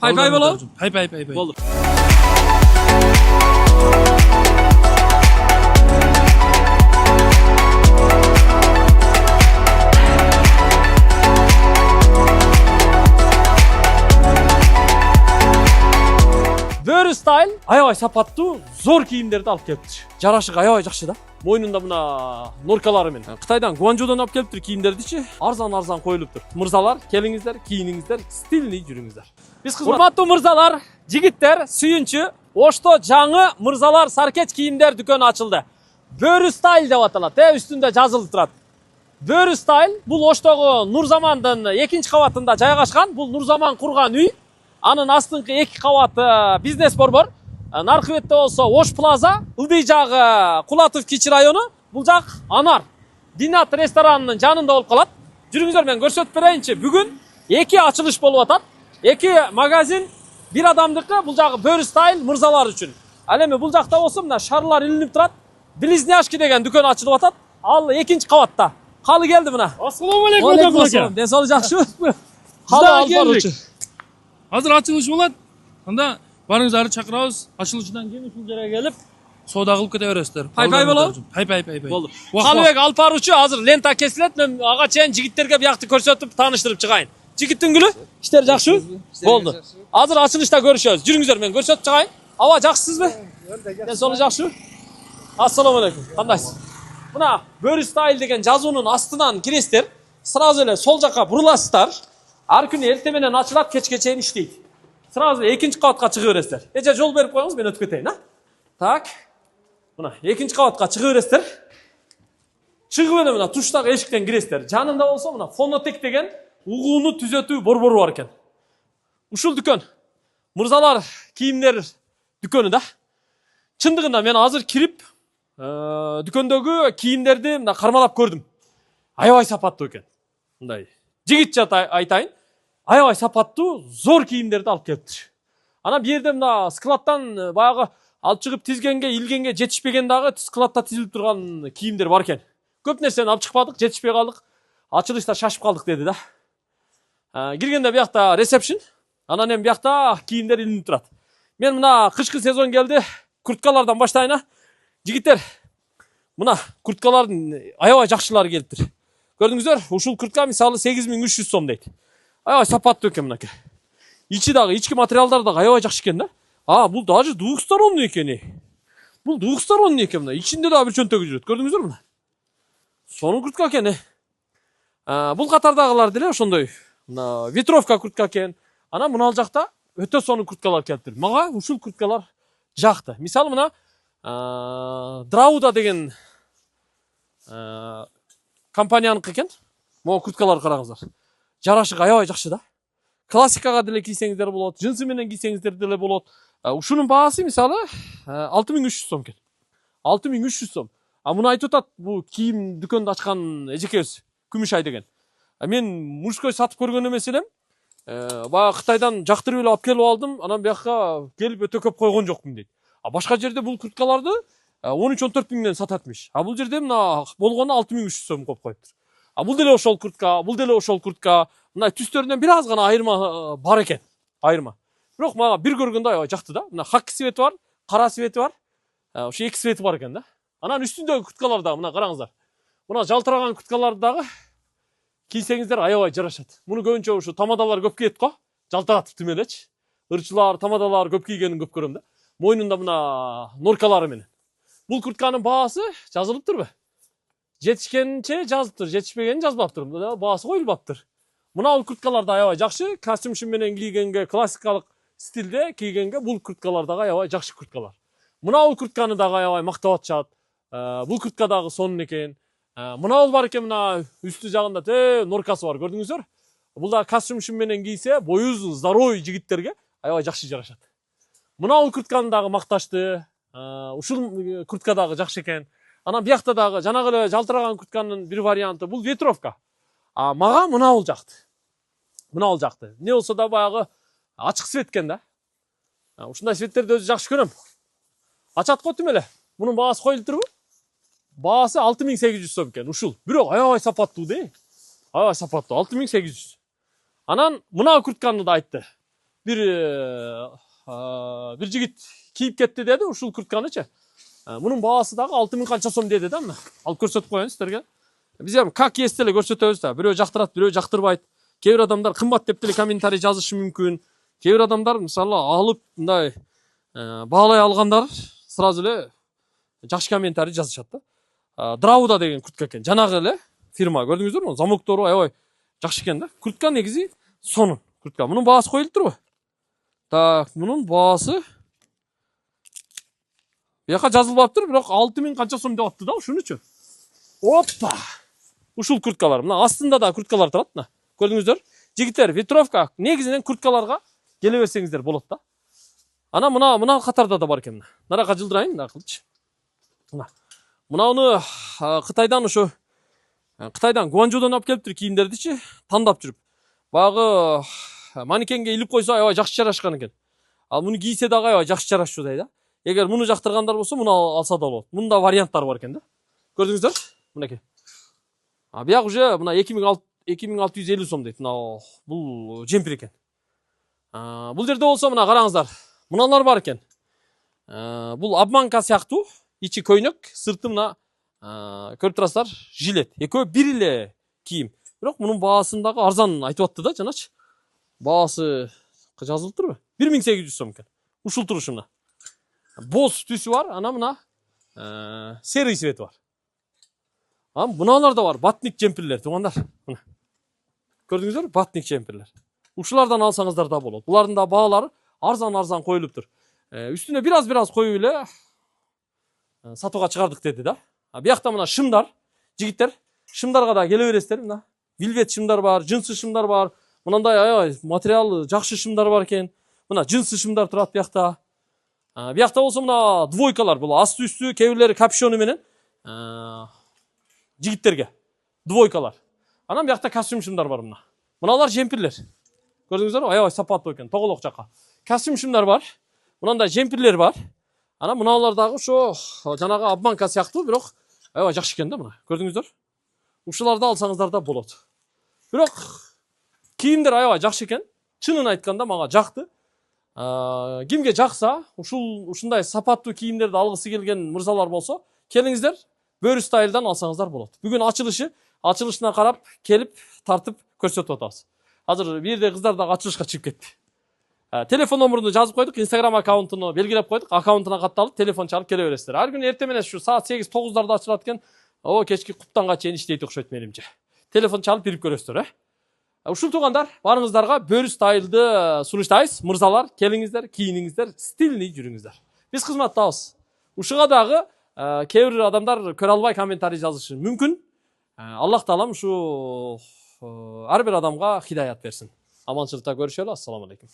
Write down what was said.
Pay болот. Pay. Болду. Бөрі стайл аябай сапаттуу, зор кийимдерди алып келиптир. Жарашык аябай жакшы да. Мойнунда мына норкалары менен. Кытайдан Гуанчжоудон алып келиптир кийимдердичи. Арзан коюлуптур. Мырзалар, келиңиздер, кийиниңиздер, стильный жүрүңүздөр. Биз урматтуу мырзалар, жигиттер, сүйүнчү, Ошто жаңы мырзалар саркеч кийимдер дүкөнү ачылды. Бөрі стайл деп аталат, үстүндө жазылып турат. Бөрі стайл бул Оштогу Нурзамандын 2-чи кабатында жайгашкан. Бул Нурзаман курган үй. Анын астыңкы 2 кабаты бизнес борбор. Наркы бетте болсо Ош Плаза, ылдый жагы Кулатов Кичи району, бул жак Анар. Динат ресторанынын жанында болуп калат. Жүрүңүздөр, мен көрсөтүп берейинчи. Бүгүн 2 ачылыш болуп атат. 2 магазин, бир адамдыкы, бул жагы Бөрі стайл мырзалар үчүн. Ал эми бул жакта болсо мына шарлар илинип турат. Близняшки деген дүкөн ачылып атат. Ал 2-чи кабатта. Калы келди мына. Ассаламу алейкум ака. Ден соолук жакшыбы? Калы алып баруучу. Азыр ачылыш болот. Анда барыңыздарды чакырабыз. Ачылышынан кийин ушул жерге келип, соода кылып кете бересиздер. Пай болобу? Пай. Болду. Калыбек алып баруучу, азыр лента кесилет. Мен ага чейин жигиттерге биякты көрсөтүп, тааныштырып чыгайын. Жигиттин күлү? Иштер жакшыбы? Болду. Азыр ачылышта көрүшөбүз. Жүрүңүздөр, мен көрсөтүп чыгайын. Аба жакшысызбы? Ден соолук жакшыбы? Ассаламу алейкум. Кандайсыз? Мына Бөрі стайл деген жазуунун астынан киресиздер. Сразу эле сол жакка буруласыздар. Ар күнү эртең менен ачылат, кечке чейин иштейт. Сразу 2-чи кабатка чыгып бересиздер. Эже жол берип коюңуз, мен өтүп кетейин, а? Так. Мына 2-чи кабатка чыгып бересиздер. Чыгып эле мына туштагы эшиктен киресиздер. Жанында болсо мына Фонотек деген угууну түзөтүү борбору бар экен. Ушул дүкөн мырзалар кийимдер дүкөнү да. Чындыгында мен азыр кирип дүкөндөгү кийимдерди мына кармалап көрдүм. Аябай сапаттуу экен. Мындай жигит жат айтайын. Аябай сапаттуу, зор кийимдерди алып келиптир. Ана бу жерде мына складтан баягы алып чыгып тизгенге, илгенге жетишпеген дагы складта тизилип турган кийимдер бар экен. Көп нерсени алып чыкпадык, жетишпей калдык. Ачылышта шашып калдык деди да. Киргенде биякта ресепшн, анан эми биякта кийимдер илинип турат. Мен мына кышкы сезон келди, курткалардан баштайын. Жигиттер, мына курткалардын аябай жакшылары келиптир. Көрдүңүздөр, ушул куртка мисалы 8300 сом дейт. Аябай сапаттуу экен мынакей. Ичи дагы, ички материалдар дагы аябай жакшы экен да. Бул даже двухсторонний экен. Бул двухсторонний экен мына. Ичинде дагы бир чөнтөгү жүрөт. Көрдүңүздөр мына. Сонун куртка экен. Бул катардагылар деле ошондой. Мына ветровка куртка экен. Анан мына жакта өтө сонун курткалар келиптир. Мага ушул курткалар жакты. Мисалы мына Драуда деген компанияныкы экен. Могу курткалар караңыздар. Жарашык аябай жакшы да. Классикага деле кийсеңиздер болот, джинсы менен кийсеңиздер деле болот. Ушунун баасы мисалы 6300 сом экен. 6300 сом. Муну айтып атат, бул кийим дүкөндү ачкан эжекебиз, Күмүшай деген. Мен мужской сатып көргөн эмес элем. Баягы Кытайдан жактырып эле алып келип алдым, анан бияка келип өтө көп койгон жокмун дейт. Башка жерде бул курткаларды 13-14 миңден сататмыш. Бул жерде мына болгону 6300 сом коюп коюптур. Бул деле ошол куртка, бул деле ошол куртка. Мына түстөрүнөн бир аз гана айырма бар экен. Айырма. Бирок мага бир көргөндө аябай жакты да. Мына хак свети бар, кара свети бар. Ошо 2 свети бар экен да. Анан үстүндөгү курткалар дагы мына караңыздар. Мына жалтыраган курткаларды дагы кийсеңиздер аябай жарашат. Муну көбүнчө ушу тамадалар көп кийет го. Жалтыратып тим элечи. Ырчылар, тамадалар көп кийгенин көп көрөм да. Мойнунда мына норкалары менен. Бул куртканын баасы жазылыптырбы? Жетишкенче жазыптыр, жетишпегенин жазбаптыр. Баасы коюлбаптыр. Мына бул курткалар да аябай жакшы. Костюм менен кийгенге, классикалык стилде кийгенге бул курткалар дагы аябай жакшы курткалар. Мына бул куртканы дагы аябай мактап атышат. Бул куртка дагы сонун экен. Мына бул бар экен, мына үстү жагында норкасы бар, көрдүңүздөр? Бул да костюм менен кийсе, бою узун, здоровый жигиттерге аябай жакшы жарашат. Мына бул куртканы дагы макташты. Ушул куртка дагы жакшы экен. Анан биякта дагы жанагы эле жалтыраган куртканын бир варианты, бул ветровка. Мага мына бул жакты. Мына бул жакты. Не болсо да баягы ачык свет экен да. Ушундай светтерди өзү жакшы көрөм. Ачат го тим эле. Мунун баасы коюлуп турбу? Баасы 6800 сом экен ушул. Бирок аябай сапаттуу Аябай сапаттуу 6800. Анан мына куртканы да айтты. bir жигит кийип кетти деди ушул куртканычы. Мунун баасы дагы 6000 канча сом деди да мына. Алып көрсөтүп коеюн сиздерге. Биз эми как есть эле көрсөтөбүз да. Бирөө жактырат, бирөө жактырбайт. Кээ бир адамдар кымбат деп деле комментарий жазышы мүмкүн. Кээ бир адамдар мисалы алып мындай баалай алгандар сразу эле жакшы комментарий жазышат да. Драуда деген куртка экен. Жанагы эле фирма көрдүңүздөрбү? Замоктору аябай жакшы экен да. Куртка негизи сонун куртка. Мунун баасы коюлуп турбу? Так, мунун баасы бияка жазылбаптыр, бирок 6000 канча сом деп атты да ушунучу. Оппа! Ушул курткалар. Мына астында да курткалар турат мына. Көрдүңүздөр? Жигиттер, ветровка негизинен курткаларга келе берсеңиздер болот да. Ана мына катарда да бар экен мына. Нарака жылдырайын мына кылчы. Мынауны Кытайдан ушу Кытайдан Гуанчжоудон алып келиптир кийимдердичи тандап жүрүп. Багы манекенге илип койсо аябай жакшы жарашкан экен. Ал муну кийсе дагы аябай жакшы жарашчудай да. Эгер муну жактыргандар болсо муну алса да болот. Мунда варианттар бар экен да. Көрдүңүздөр? Мынакей. Бияк уже мына 2650 сом дейт. Мына бул джемпер экен. Бул жерде болсо мына караңыздар. Мыналар бар экен. Бул обманка сыяктуу, ичи көйнөк, сырты мына көрүп турасыздар, жилет. Экөө бир эле кийим. Бирок мунун баасын дагы арзан айтып атты да, жаначы. Баасы жазылып турбу? 1800 сом экен. Ушул турушу мына. Боз түсү бар, ана мына серый цвети бар. Мыналар да бар, батник джемперлер, туугандар. Мына. Көрдүңүздөрбү? Батник джемперлер. Ушулардан алсаңыздар да болот. Булардын да баалары арзан коюлуптур. Үстүнө бир аз коюп эле сатууга чыгардык деди да. Биякта мына шымдар, жигиттер, шымдарга да келе бересиздер мына. Вилвет шымдар бар, жынсы шымдар бар. Мынандай аябай материалы жакшы шымдар бар экен. Мына жынсы шымдар турат биякта. Биякта болсо мына двойкалар, бул асты үстү, кээ бирлери капюшону менен жигиттерге двойкалар. Анан биякта костюм шымдар бар мына. Мыналар жемпирлер. Көрдүңүздөрбү? Аябай сапаттуу экен, тоголок жака. Костюм шымдар бар. Мынандай жемпирлер бар. Анан мыналар дагы ошо жанагы обманка сыяктуу, бирок аябай жакшы экен да мына. Көрдүңүздөр? Ушуларды алсаңыздар да болот. Бирок кийимдер аябай жакшы экен. Чынын айтканда мага жакты. Кимге жакса, ушундай сапаттуу кийимдерди алгысы келген мырзалар болсо, келиңиздер, Бөрү стайлдан алсаңыздар болот. Бүгүн ачылышына карап, келип, тартып көрсөтүп атабыз. Азыр бирде кыздар дагы ачылышка чыгып кетти. Телефон номуруну жазып койдук, Instagram аккаунтуну белгилеп койдук, аккаунтуна катталып, телефон чалып келе бересиздер. Ар күнү эртең менен ушу саат 8-9дарда ачылат экен. Кечки куптанга чейин иштейт окшойт менимче. Телефон чалып бирип көрөсүздөр, Ушул туугандар, барыңыздарга Бөрү стайлды сунуштайбыз. Мырзалар, келиңиздер, кийиниңиздер, стильный жүрүңүздөр. Биз кызматтабыз. Ушуга дагы кээ бир адамдар көрө албай комментарий жазышы мүмкүн. Аллах таалам ушу ар бир адамга хидаят берсин. Аманчылыкта көрүшөлү. Ассаламу алейкум.